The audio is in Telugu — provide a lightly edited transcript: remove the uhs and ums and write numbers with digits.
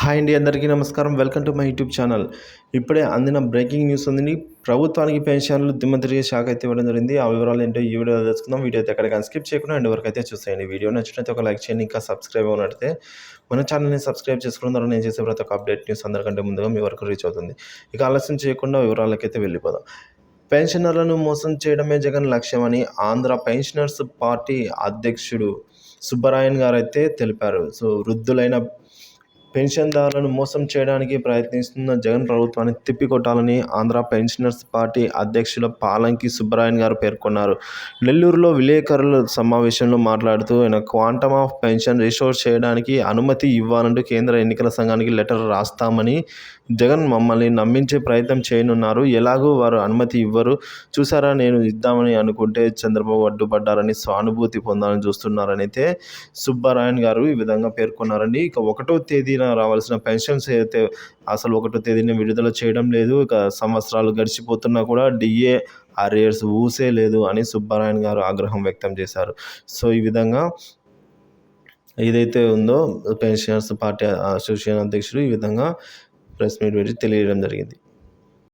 హాయ్ అండి, అందరికీ నమస్కారం. Welcome to my YouTube channel. ఇప్పుడే అందిన బ్రేకింగ్ న్యూస్ ఉంది. ప్రభుత్వానికి పెన్షన్లు దిమ్మ తిరిగే షాక్ అయితే ఇవ్వడం జరిగింది. ఆ వివరాలు ఏంటో ఈ వీడియోలో తెలుసుకుందాం. వీడియో అయితే ఎక్కడికైనా స్కిప్ చేయకుండా ఎండ్ వరకు అయితే చూసేయండి. వీడియో నచ్చినట్లయితే ఒక లైక్ చేయండి. ఇంకా సబ్స్క్రైబ్ అవ్వనట్లయితే మన ఛానల్ని సబ్స్క్రైబ్ చేసుకోవడం ద్వారా నేను చేసే ప్రతి ఒక్క అప్డేట్ న్యూస్ అందరికంటే ముందుగా మీ వరకు రీచ్ అవుతుంది. ఇక ఆలస్యం చేయకుండా వివరాలకైతే వెళ్ళిపోదాం. పెన్షనర్లను మోసం చేయడమే జగన్ లక్ష్యమని ఆంధ్ర పెన్షనర్స్ పార్టీ అధ్యక్షుడు సుబ్బరాయన్ గారైతే తెలిపారు. వృద్ధులైన పెన్షన్దారులను మోసం చేయడానికి ప్రయత్నిస్తున్న జగన్ ప్రభుత్వాన్ని తిప్పికొట్టాలని ఆంధ్ర పెన్షనర్స్ పార్టీ అధ్యక్షులు పాలంకి సుబ్బరాయన్ గారు పేర్కొన్నారు. నెల్లూరులో విలేకరుల సమావేశంలో మాట్లాడుతూ ఆయన క్వాంటమ్ ఆఫ్ పెన్షన్ రిస్టోర్ చేయడానికి అనుమతి ఇవ్వాలంటూ కేంద్ర ఎన్నికల సంఘానికి లెటర్ రాస్తామని జగన్ మమ్మల్ని నమ్మించే ప్రయత్నం చేయనున్నారు. ఎలాగూ వారు అనుమతి ఇవ్వరు. చూసారా, నేను ఇద్దామని అనుకుంటే చంద్రబాబు అడ్డుపడ్డారని సానుభూతి పొందాలని చూస్తున్నారని అయితే సుబ్బరాయన్ గారు ఈ విధంగా పేర్కొన్నారండి. ఇక 1వ తేదీన రావాల్సిన పెన్షన్స్ అయితే అసలు 1వ తేదీన విడుదల చేయడం లేదు. ఇక సంవత్సరాలు గడిచిపోతున్నా కూడా డిఏ అరియర్స్ ఊసే లేదు అని సుబ్బరాయన్ గారు ఆగ్రహం వ్యక్తం చేశారు. ఈ విధంగా ఏదైతే ఉందో పెన్షనర్స్ పార్టీ అసోసియేషన్ అధ్యక్షుడు ఈ విధంగా ప్రెస్ మీట్ పెట్టి తెలియడం జరిగింది.